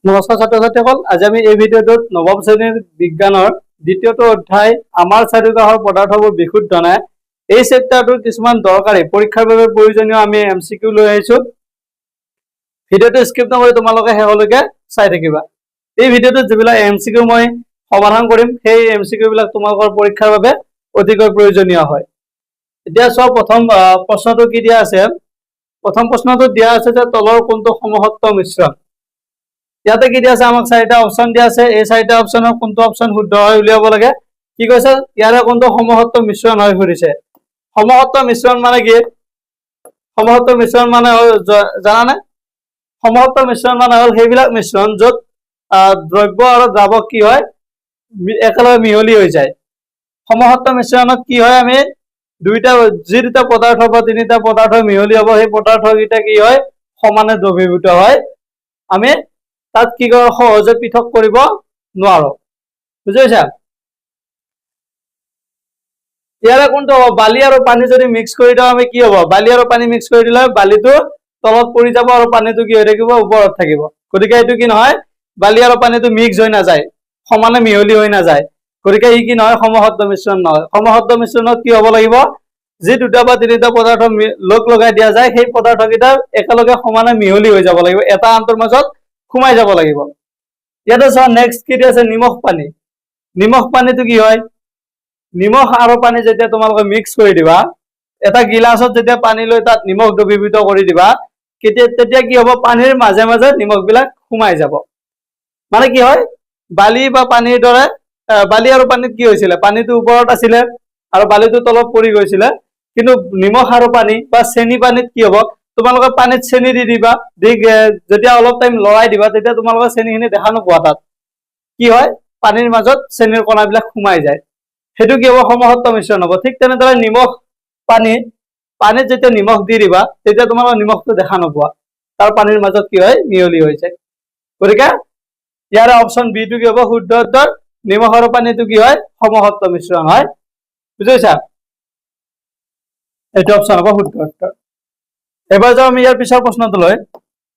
নমস্কাৰ ছাত্ৰ ছাত্ৰীসকল, আজি আমি এই ভিডিঅ'টোত নৱম শ্ৰেণীৰ বিজ্ঞানৰ দ্বিতীয়টো অধ্যায় আমাৰ চাৰিওকাষৰ পদাৰ্থবোৰ বিশুদ্ধ নে এই চেপ্টাৰটোৰ কিছুমান দৰকাৰী পৰীক্ষাৰ বাবে প্ৰয়োজনীয় আমি এমচিকিউ লৈ আহিছো। ভিডিঅ'টো স্কিপ নকৰি তোমালোকে শেষলৈকে চাই থাকিবা। এই ভিডিঅ'টোত যিবিলাক এমচিকিউ মই সমাধান কৰিম সেই এমচিকিউ বিলাক তোমালোকৰ পৰীক্ষাৰ বাবে অতিকৈ প্ৰয়োজনীয় হয়। এতিয়া চোৱা, প্ৰথম প্ৰশ্নটো কি দিয়া আছে। প্ৰথম প্ৰশ্নটোত দিয়া আছে যে তলৰ কোনটো সমসত্ব মিশ্ৰণ। ইয়াতে কি দিয়া আছে, আমাক চাৰিটা অপচন দিয়া আছে। এই চাৰিটা অপচনৰ কোনটো অপচন শুদ্ধ হয় উলিয়াব লাগে। কি কৈছে, ইয়াৰে কোনটো সমসত্ব মিশ্ৰণ হয় সুধিছে। সমসত্ব মিশ্ৰণ মানে কি? সমসত্ব মিশ্ৰণ মানে জানানে? সমসত্ব মিশ্ৰণ মানে হ'ল সেইবিলাক মিশ্ৰণ য'ত দ্ৰব্য আৰু দ্ৰাৱক কি হয়, একেলগে মিহলি হৈ যায়। সমসত্ব মিশ্ৰণত কি হয়, আমি যি দুটা পদাৰ্থ বা তিনিটা পদাৰ্থ মিহলি হ'ব, সেই পদাৰ্থকেইটা কি হয়, সমানে দ্ৰৱীভূত হয়। আমি তাত কি কৰো, সহজে পৃথক কৰিব নোৱাৰো। বুজি পাইছা? ইয়াৰে কোনটো হ'ব, বালি আৰু পানী যদি মিক্স কৰি দিওঁ আমি কি হ'ব, বালি আৰু পানী মিক্স কৰি দিলে বালিটো তলত পৰি যাব আৰু পানীটো কি হৈ থাকিব, ওপৰত থাকিব। গতিকে এইটো কি নহয়, বালি আৰু পানীটো মিক্স হৈ নাযায়, সমানে মিহলি হৈ নাযায়। গতিকে ই কি নহয়, সমসত্ব মিশ্ৰণ নহয়। সমসত্ব মিশ্ৰণত কি হ'ব লাগিব, যি দুটা বা তিনিটা পদাৰ্থ লগ লগাই দিয়া যায় সেই পদাৰ্থ কেইটা একেলগে সমানে মিহলি হৈ যাব লাগিব, এটা আনটোৰ মাজত সোমাই যাব লাগিব। ইয়াতে চোৱা, নেক্সট কি আছে, নিমখ পানী। নিমখ পানীটো কি হয়, নিমখ আৰু পানী যেতিয়া তোমালোকে মিক্স কৰি দিবা, এটা গিলাচত যেতিয়া পানী লৈ তাত নিমখ দ্ৰৱীভূত কৰি দিবা, তেতিয়া কি হ'ব, পানীৰ মাজে মাজে নিমখ বিলাক সোমাই যাব। মানে কি হয়, বালি বা পানীৰ দৰে বালি আৰু পানীত কি হৈছিলে, পানীটো ওপৰত আছিলে আৰু বালিটো তলত পৰি গৈছিলে। কিন্তু নিমখ আৰু পানী বা চেনি পানীত কি হ'ব, তোমালোকে পানীত চেনি দি দিবা, যেতিয়া অলপ টাইম লৰাই দিবা, তেতিয়া তোমালোকে চেনিখিনি দেখা নোপোৱা। তাত কি হয়, পানীৰ মাজত চেনিৰ কণাবিলাক সোমাই যায়। সেইটো কি হ'ব, সমসত্ব মিশ্ৰণ হ'ব। ঠিক তেনেদৰে নিমখ পানীত যেতিয়া নিমখ দি দিবা, তেতিয়া তোমালোকে নিমখটো দেখা নোপোৱা, তাৰ পানীৰ মাজত কি হয়, মিহলি হৈ যায়। গতিকে ইয়াৰ অপচন বি টো কি হ'ব, শুদ্ধ উত্তৰ। নিমখ আৰু পানীটো কি হয়, সমসত্ব মিশ্ৰণ হয়। বুজিছা? এইটো অপচন হ'ব শুদ্ধ উত্তৰ। এবাৰ যাওঁ আমি ইয়াৰ পিছৰ প্ৰশ্নটো লৈ।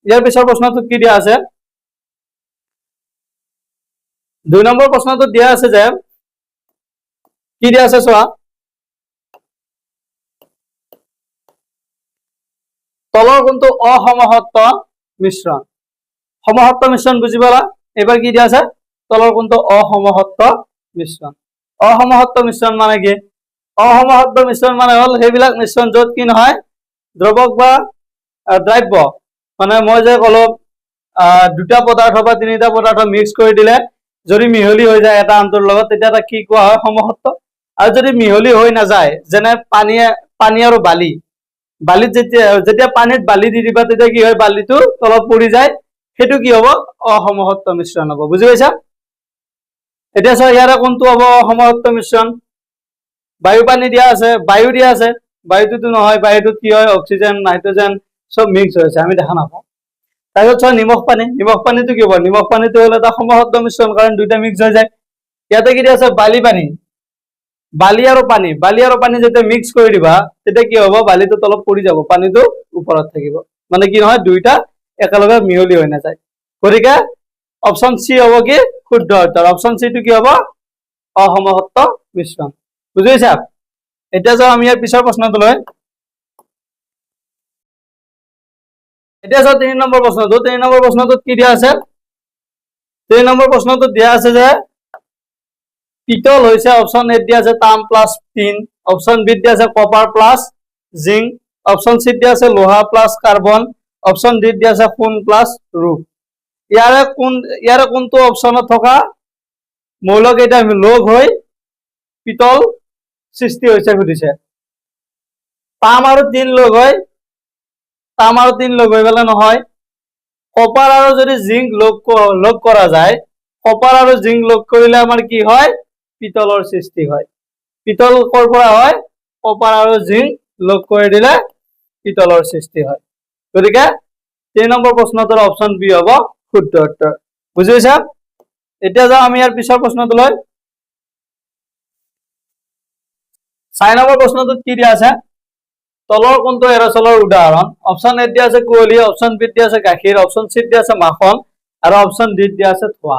ইয়াৰ পিছৰ প্ৰশ্নটোত কি দিয়া আছে, 2 নম্বৰ প্ৰশ্নটোত দিয়া আছে যে, কি দিয়া আছে চোৱা, তলৰ কোনটো অসমসত্ব মিশ্ৰণ। সমসত্ব মিশ্ৰণ বুজি পালা? এবাৰ কি দিয়া আছে, তলৰ কোনটো অসমসত্ব মিশ্ৰণ। অসমসত্ব মিশ্ৰণ মানে কি? অসমসত্ব মিশ্ৰণ মানে হ'ল সেইবিলাক মিশ্ৰণ য'ত কি নহয়, দ্ৰৱক বা দ্ৰব্য, মানে মই যে ক'লো দুটা পদাৰ্থ বা তিনিটা পদাৰ্থ মিক্স কৰি দিলে যদি মিহলি হৈ যায় এটা আনটোৰ লগত, তেতিয়া তাক কি কোৱা হয়, সমসত্ব। আৰু যদি মিহলি হৈ নাযায়, যেনে পানী আৰু বালিত যেতিয়া পানীত বালি দি দিবা, তেতিয়া কি হয়, বালিটো তলত পৰি যায়, সেইটো কি হ'ব, অসমসত্ব মিশ্ৰণ হ'ব। বুজি পাইছা? এতিয়া চোৱা, ইয়াৰে কোনটো হ'ব অসমসত্ব মিশ্ৰণ। বায়ু পানী দিয়া আছে, বায়ু দিয়া আছে, বায়ুটোতো নহয়, বায়ুটোত কি হয়, অক্সিজেন নাইট্ৰজেন চব মিক্স হৈ আছে, আমি দেখা নাপাওঁ। তাৰপিছত চোৱা, নিমখ পানীটো কি হ'ব, নিমখ পানীটো হ'ল এটা সমসত্ব মিশ্ৰণ, কাৰণ দুইটা মিক্স হৈ যায়। ইয়াতে কি দিয়া আছে, বালি আৰু পানী যেতিয়া মিক্স কৰি দিবা, তেতিয়া কি হ'ব, বালিটো তলত পৰি যাব, পানীটো ওপৰত থাকিব। মানে কি নহয়, দুইটা একেলগে মিহলি হৈ নাযায়। গতিকে অপচন চি হ'ব কি, শুদ্ধ উত্তৰ। অপচন চি টো কি হ'ব, অসমসত্ব মিশ্ৰণ। বুজি পাইছা? এতিয়া যাওঁ আমি ইয়াৰ পিছৰ প্ৰশ্নটো লৈ। এতিয়া চাওঁ 3 নম্বৰ প্ৰশ্নটো। 3 নম্বৰ প্ৰশ্নটোত কি দিয়া আছে, 3 নম্বৰ প্ৰশ্নটোত দিয়া আছে যে, পিতল হৈছে, অপচন এ দিয়া আছে তাম প্লাছ টিন, অপচন বি দিয়া আছে copper plus zinc, option C দিয়া আছে লোহা প্লাছ কাৰ্বন, অপচন ডি দিয়া আছে সোণ প্লাছ ৰূপ। ইয়াৰে কোনটো অপচনত থকা মৌলকেইটা লগ হৈ পিতল সৃষ্টি হৈছে সুধিছে। তাম আৰু টিন লগ হৈ পেলাই নহয়। কপাৰ আৰু যদি জিংক লগ কৰা যায়, কপাৰ আৰু জিংক লগ কৰিলে আমাৰ কি হয়, পিতলৰ সৃষ্টি হয়। পিতল কৰ পৰা হয়, কপাৰ আৰু জিংক লগ কৰি দিলে পিতলৰ সৃষ্টি হয়। গতিকে 3 নম্বৰ প্ৰশ্নটোৰ অপচন বি হ'ব শুদ্ধ উত্তৰ। বুজি পাইছা? এতিয়া যাওঁ আমি ইয়াৰ পিছৰ প্ৰশ্নটো লৈ। 4 নম্বৰ প্ৰশ্নটোত কি দিয়া আছে, তলৰ কোনটো এৰচলৰ উদাহৰণ। অপচন এ দিয়া আছে কুঁৱলী, অপচন বি দিয়া আছে গাখীৰ, অপচন চি দিয়া আছে মাখন, আৰু অপশ্যন ডি দিয়া আছে ধোঁৱা।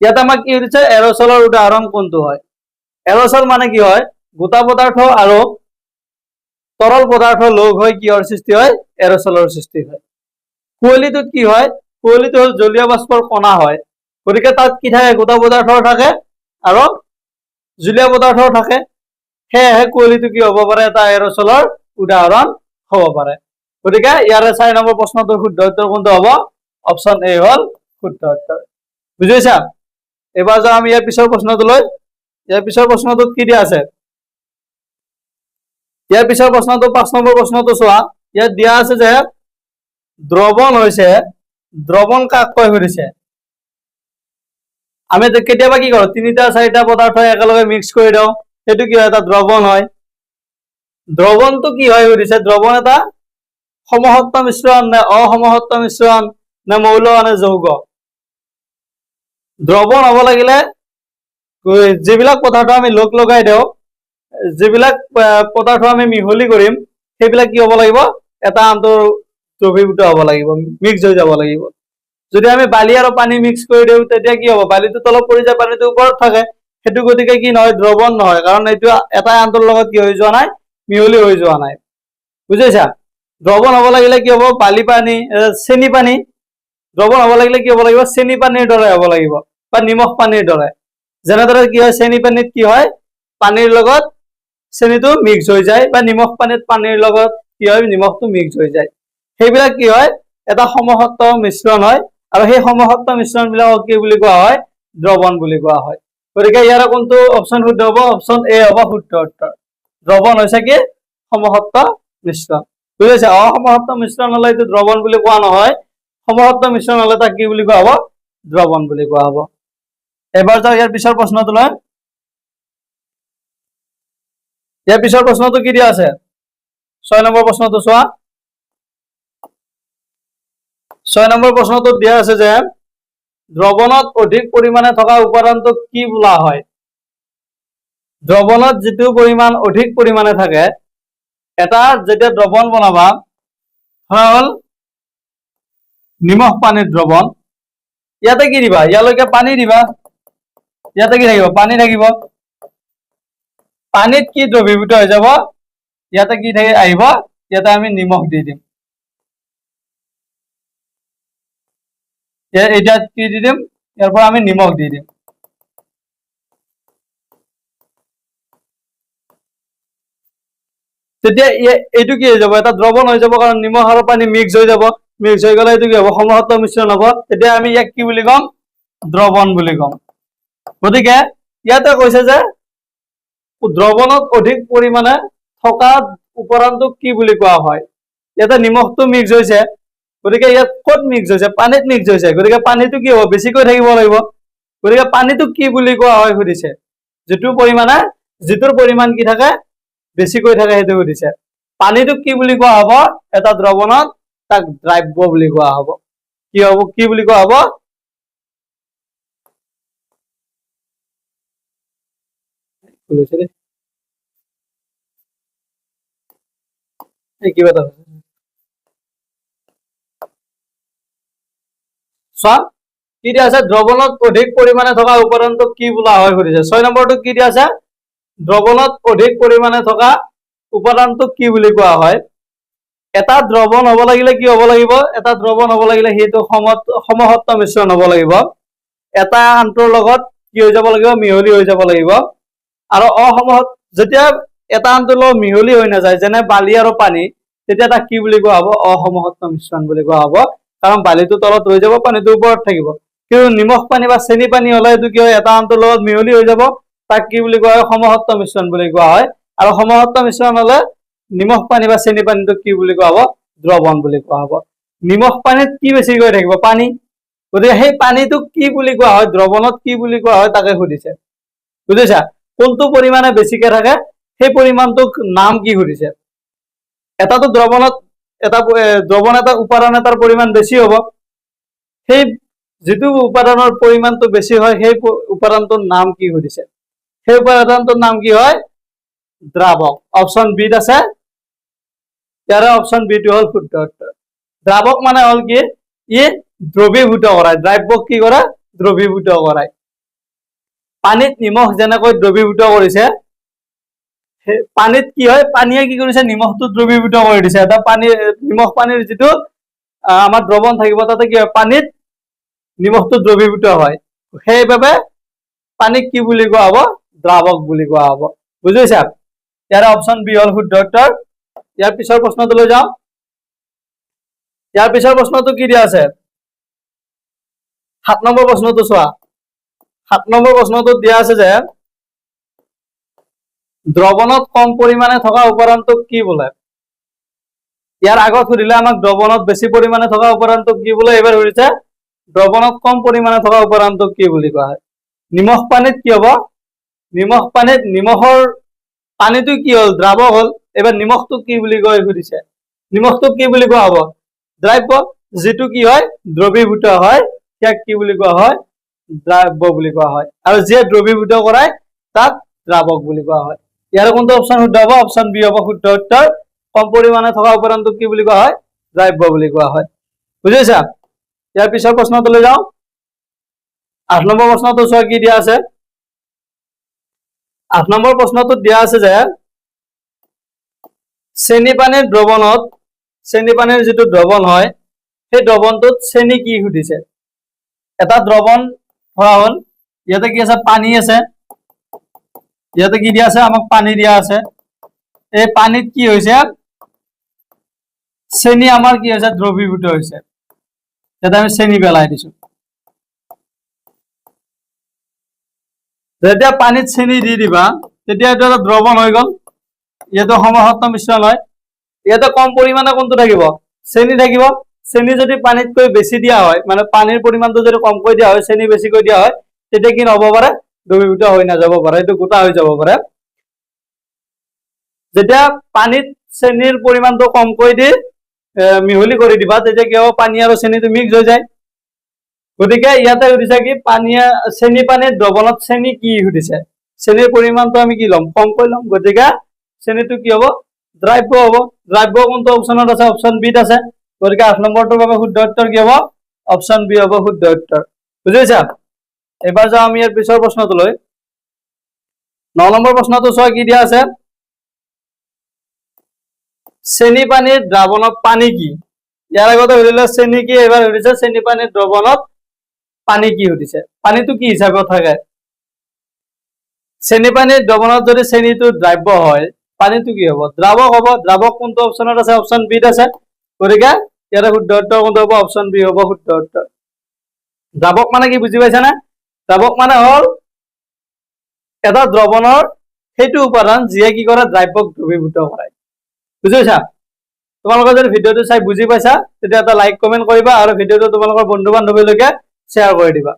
ইয়াত আমাক কি সুধিছে এৰচলৰ উদাহৰণ কোনটো হয়। এৰচল মানে কি হয়, গোটা পদাৰ্থ আৰু তৰল পদাৰ্থ লগ হৈ কিহৰ সৃষ্টি হয়, এৰচলৰ সৃষ্টি হয়। কুঁৱলীটোত কি হয়, কুঁৱলীটো হল জলীয় বাষ্পৰ কণা হয়, গতিকে তাত কি থাকে, গোটা পদাৰ্থ থাকে আৰু জলীয় পদাৰ্থ থাকে, সেয়েহে কুঁৱলীটো কি হব পাৰে, এটা এৰচলৰ উদাহৰণ হব পাৰে। গতিকে ইয়াৰে 4 নম্বৰ প্ৰশ্নটোৰ শুদ্ধ উত্তৰ কোনটো হব, অপশ্যন এ হল শুদ্ধ উত্তৰ। বুজিছা? এবাৰ যাওঁ আমি ইয়াৰ পিছৰ প্ৰশ্নটোলৈ। ইয়াৰ পিছৰ প্ৰশ্নটোত কি দিয়া আছে, ইয়াৰ পিছৰ প্ৰশ্নটো 5 নম্বৰ প্ৰশ্নটো চোৱা। ইয়াত দিয়া আছে যে দ্ৰৱণ হৈছে, দ্ৰৱণ কাক কয় সুধিছে। আমি কেতিয়াবা কি কৰো, 3-4টা পদাৰ্থ একেলগে মিক্স কৰি দিওঁ, সেইটো কি হয়, এটা দ্ৰৱণ হয়। দ্ৰৱণটো কি হয় সুধিছে, দ্ৰৱণ এটা সমসত্ব মিশ্ৰণ নে অসমসত্ব মিশ্ৰণ নে মৌল নে যৌগ। দ্ৰৱণ হব লাগিলে যিবিলাক পদাৰ্থ আমি লগ লগাই দিওঁ, যিবিলাক পদাৰ্থ আমি মিহলি কৰিম, সেইবিলাক কি হব লাগিব, এটা আনটোৰ দ্ৰৱীভূত হব লাগিব, মিক্স হৈ যাব লাগিব। যদি আমি বালি আৰু পানী মিক্স কৰি দিওঁ, তেতিয়া কি হব, বালিটো তলত পৰি যায়, পানীটো ওপৰত থাকে, সেইটো গতিকে কি নহয়, দ্ৰৱণ নহয়, কাৰণ এইটো এটা আনটোৰ লগত কি হৈ যোৱা নাই, মিহলি হৈ যোৱা নাই। বুজিছা? দ্ৰৱণ হব লাগিলে কি হব, বালি পানী, চেনি পানী, দ্ৰৱণ হব লাগিলে কি হব লাগিব, চেনি পানীৰ দৰে হব লাগিব বা নিমখ পানীৰ দৰে। যেনেদৰে কি হয়, চেনি পানীত কি হয়, পানীৰ লগত চেনিটো মিক্স হৈ যায়, বা নিমখ পানীত পানীৰ লগত কি হয়, নিমখটো মিক্স হৈ যায়। সেইবিলাক কি হয়, এটা সমসত্ব মিশ্ৰণ হয়, আৰু সেই সমসত্ব মিশ্ৰণ বিলাকক কি বুলি কোৱা হয়, দ্ৰৱণ বুলি কোৱা হয়। গতিকে ইয়াৰ কোনটো অপশ্যন শুদ্ধ হব, অপশ্যন এ হব শুদ্ধ উত্তৰ। দ্ৰৱণ হৈছে কি, সমসত্ব মিশ্ৰণ। বুজিছে? অসমসত্ব মিশ্ৰণ হলে এইটো দ্ৰৱণ বুলি কোৱা নহয়, সমসত্ব মিশ্ৰণ হলে তাক কি বুলি কোৱা হব, দ্ৰৱণ বুলি কোৱা হব। এবাৰ যাও ইয়াৰ পিছৰ প্ৰশ্নটোলৈ। ইয়াৰ পিছৰ প্ৰশ্নটো কি দিয়া আছে, 6 নম্বৰ প্ৰশ্নটো চোৱা। 6 নম্বৰ প্ৰশ্নটোত দিয়া আছে যে দ্ৰৱণত অধিক পৰিমাণে থকা উপাদানটোক কি বোলা হয়। দ্ৰৱণত যিটো পৰিমাণ অধিক পৰিমাণে থাকে, এটা যেতিয়া দ্ৰৱণ বনাবা, হল নিমখ পানীৰ দ্ৰৱণ, ইয়াতে কি দিবা, ইয়ালৈকে পানী দিবা, ইয়াতে কি থাকিব, পানী থাকিব। পানীত কি দ্ৰৱীভূত হৈ যাব, ইয়াতে কি আহিব, ইয়াতে আমি নিমখ দি দিম। এতিয়া কি দি দিম, ইয়াৰ পৰা আমি নিমখ দি দিম। তেতিয়া এইটো কি হৈ যাব, এটা দ্ৰৱণ হৈ যাব, কাৰণ নিমখ আৰু পানী মিক্স হৈ যাব, মিক্স হৈ গলে এইটো কি হব, সমসত্ব মিশ্ৰণ হব। তেতিয়া আমি ইয়াক কি বুলি কম, দ্ৰৱণ বুলি কম। গতিকে ইয়াতে কৈছে যে দ্ৰৱণত অধিক পৰিমাণে থকা উপাদানটোক কি বুলি কোৱা হয়। ইয়াতে নিমখটো মিক্স হৈছে, গতিকে ইয়াত ক'ত মিক্স হৈছে, পানীত মিক্স হৈছে, গতিকে পানীটো কি হ'ব, বেছিকৈ থাকিব লাগিব। গতিকে পানীটোক কি বুলি কোৱা হয় সুধিছে, যিটোৰ পৰিমাণ কি থাকে, বেছিকৈ থাকে, সেইটো সুধিছে। পানীটোক কি বুলি কোৱা হব, এটা দ্ৰৱণত তাক দ্ৰাব্য বুলি কোৱা হব। কি হব, কি বুলি কোৱা হব, কিবা এটা চোৱা কি দিয়া আছে, দ্ৰৱণত অধিক পৰিমাণে থকা উপাদানটোক কি বোলা হয় সুধিছে। 6 নম্বৰটোত কি দিয়া আছে, দ্ৰৱণত অধিক পৰিমাণে থকা উপাদানটোক কি বুলি কোৱা হয়। এটা দ্ৰৱণ হব লাগিলে কি হব লাগিব, এটা দ্ৰৱণ হব লাগিলে সেইটো সমসত্ব মিশ্ৰণ হব লাগিব, এটা আনটোৰ লগত কি হৈ যাব লাগিব, মিহলি হৈ যাব লাগিব। আৰু যেতিয়া এটা আনটোৰ লগত মিহলি হৈ নাযায়, যেনে বালি আৰু পানী, তেতিয়া তাক কি বুলি কোৱা হব, অসমসত্ব মিশ্ৰণ বুলি কোৱা হব। কাৰণ বালিটো তলত ৰৈ যাব, পানীটো ওপৰত থাকিব। কিন্তু নিমখ পানী বা চেনি পানী হলে এইটো কি হয়, এটা আনটোৰ লগত মিহলি হৈ যাব, তাক কি বুলি কোৱা হয়, সমসত্ব মিশ্ৰণ বুলি কোৱা হয়। আৰু সমসত্ব মিশ্ৰণ হলে নিমখ পানী বা চেনি পানীটোক কি বুলি কোৱা হব, দ্ৰৱণ বুলি কোৱা হব। নিমখ পানীত কি বেছিকৈ থাকিব, পানী, গতিকে সেই পানীটোক কি বুলি কোৱা হয়, দ্ৰৱণত কি বুলি কোৱা হয়, তাকে সুধিছে। বুজিছা? কোনটো পৰিমাণে বেছিকে থাকে, সেই পৰিমাণটোক নাম কি সুধিছে। এটাতো দ্ৰৱণত দ্ৰৱণ এটা উপাদান এটাৰ পৰিমাণ বেছি হ'ব, সেই যিটো উপাদানৰ পৰিমাণটো বেছি হয়, সেই উপাদানটোৰ নাম কি সুধিছে। সেই উপাদানটোৰ নাম কি হয়, দ্ৰাৱক। অপশ্যন বিত আছে, ইয়াৰে অপশ্যন বিটো হল শুদ্ধ উত্তৰ। দ্ৰাৱক মানে হল কি, ই দ্ৰৱীভূত কৰায়, দ্ৰাব্যক কি কৰে দ্ৰৱীভূত কৰায়। পানীত নিমখ যেনেকৈ দ্ৰৱীভূত কৰিছে, পানীত কি হয় পানীয়ে কি কৰিছে নিমখটো দ্ৰৱীভূত কৰি দিছে। এটা পানী নিমখ পানীৰ যিটো আমাৰ দ্ৰৱণ থাকিব তাতে কি হয় পানীত নিমখটো দ্ৰৱীভূত হয়, সেইবাবে পানীক কি বুলি কোৱা হ'ব দ্ৰাৱক বুলি কোৱা হ'ব। বুজিছা? ইয়াৰে অপচন বি হ'ল শুদ্ধ উত্তৰ। ইয়াৰ পিছৰ প্ৰশ্নটো লৈ যাওঁ। ইয়াৰ পিছৰ প্ৰশ্নটো কি দিয়া আছে 7 নম্বৰ প্ৰশ্নটো চোৱা। 7 নম্বৰ প্ৰশ্নটোত দিয়া আছে যে দ্ৰৱণত কম পৰিমাণে থকা উপাদানটোক কি বোলে? ইয়াৰ আগত সুধিলে আমাক দ্ৰৱণত বেছি পৰিমাণে থকা উপাদানটোক কি বোলে, এইবাৰ সুধিছে দ্ৰৱণত কম পৰিমাণে থকা উপাদানটোক কি বুলি কোৱা হয়? নিমখ পানীত কি হ'ব? নিমখ পানীত নিমখৰ পানীটো কি হ'ল দ্ৰাৱক হ'ল, এবাৰ নিমখটোক কি বুলি কয় সুধিছে। নিমখটোক কি বুলি কোৱা হ'ব? দ্ৰাব্য। যিটো কি হয় দ্ৰৱীভূত হয় ইয়াক কি বুলি কোৱা হয় দ্ৰাব্য বুলি কোৱা হয়, আৰু যিয়ে দ্ৰৱীভূত কৰায় তাক দ্ৰাৱক বুলি কোৱা হয়। ইয়াৰ কোনটো অপচন শুদ্ধ হ'ব? অপচন বি হ'ব শুদ্ধ উত্তৰ। কম পৰিমাণে থকা উপাদানটোক কি বুলি কোৱা হয় দ্ৰাব্য বুলি কোৱা হয়। বুজিছা? ইয়াৰ পিছৰ প্ৰশ্নটো লৈ যাওঁ। 8 নম্বৰ প্ৰশ্নটো চোৱা কি দিয়া আছে। 8 নম্বৰ প্ৰশ্নটোত দিয়া আছে যে চেনি পানীৰ দ্ৰৱণত, চেনি পানীৰ যিটো দ্ৰৱণ হয় সেই দ্ৰৱণটোত চেনি কি সুধিছে। এটা দ্ৰৱণ ধৰা হ'ল, ইয়াতে কি আছে পানী আছে, ইয়াতে কি দিয়া আছে আমাক পানী দিয়া আছে। এই পানীত কি হৈছে চেনি আমাৰ কি হৈছে দ্ৰৱীভূত হৈছে। ইয়াতে আমি চেনি পেলাই দিছো। যেতিয়া পানীত চেনি দি দিবা তেতিয়া এইটো এটা দ্ৰৱণ হৈ গ'ল। ইয়াতে সমসত্ব মিশ্ৰণ হয়। ইয়াতে কম পৰিমাণে কোনটো থাকিব চেনি থাকিব। চেনি যদি পানীতকৈ বেছি দিয়া হয়, মানে পানীৰ পৰিমাণটো যদি কমকৈ দিয়া হয় চেনি বেছিকৈ দিয়া হয়, তেতিয়া কি নহ'ব পাৰে দ্ৰৱীভূত হৈ নাযাব পাৰে, এইটো গোটা হৈ যাব পাৰে। যেতিয়া পানীত চেনিৰ পৰিমাণটো কমকৈ দি মিহলি কৰি দিবা তেতিয়া কি হ'ব পানী আৰু চেনিটো মিক্স হৈ যায়। গতিকে ইয়াতে সুধিছে কি পানীয়ে চেনি পানীৰ দ্ৰৱণত চেনি কি সুধিছে। চেনিৰ পৰিমাণটো আমি কি ল'ম কমকৈ ল'ম, গতিকে চেনিটো কি হ'ব দ্ৰাব্য হ'ব। দ্ৰাব্য কোনটো অপচনত আছে? অপচন বিত আছে। গতিকে 8 নম্বৰটোৰ বাবে শুদ্ধ উত্তৰ কি হ'ব? অপচন বি হ'ব শুদ্ধ উত্তৰ। বুজিছা? এবাৰ যাওঁ আমি ইয়াৰ পিছৰ প্ৰশ্নটোলৈ। 9 নম্বৰ প্ৰশ্নটো চোৱা কি দিয়া আছে। চেনি পানীৰ দ্ৰাৱণত পানী কি? ইয়াৰ আগতে সুধিলে চেনি কি, এবাৰ সুধিছে চেনি পানীৰ দ্ৰৱণত পানী কি সুধিছে। পানীটো কি হিচাপত থাকে? চেনি পানীৰ দ্ৰৱণত যদি চেনিটো দ্ৰাব্য হয় পানীটো কি হ'ব দ্ৰাৱক হ'ব। দ্ৰাৱক কোনটো অপচনত আছে? অপচন বিত আছে। গতিকে ইয়াতে শুদ্ধ উত্তৰ কোনটো হ'ব? অপচন বি হ'ব শুদ্ধ উত্তৰ। দ্ৰাৱক মানে কি বুজি পাইছা নে? দ্ৰাৱক মানে হ'ল এটা দ্ৰৱণৰ সেইটো উপাদান যিয়ে কি কৰে দ্ৰাব্যক দ্ৰৱীভূত কৰায়। বুজিছা? তোমালোকে যদি ভিডিঅ'টো চাই বুজি পাইছা তেতিয়া এটা লাইক কমেন্ট কৰিবা আৰু ভিডিঅ'টো তোমালোকৰ বন্ধু বান্ধৱীলৈকে শ্বেয়াৰ কৰি দিবা।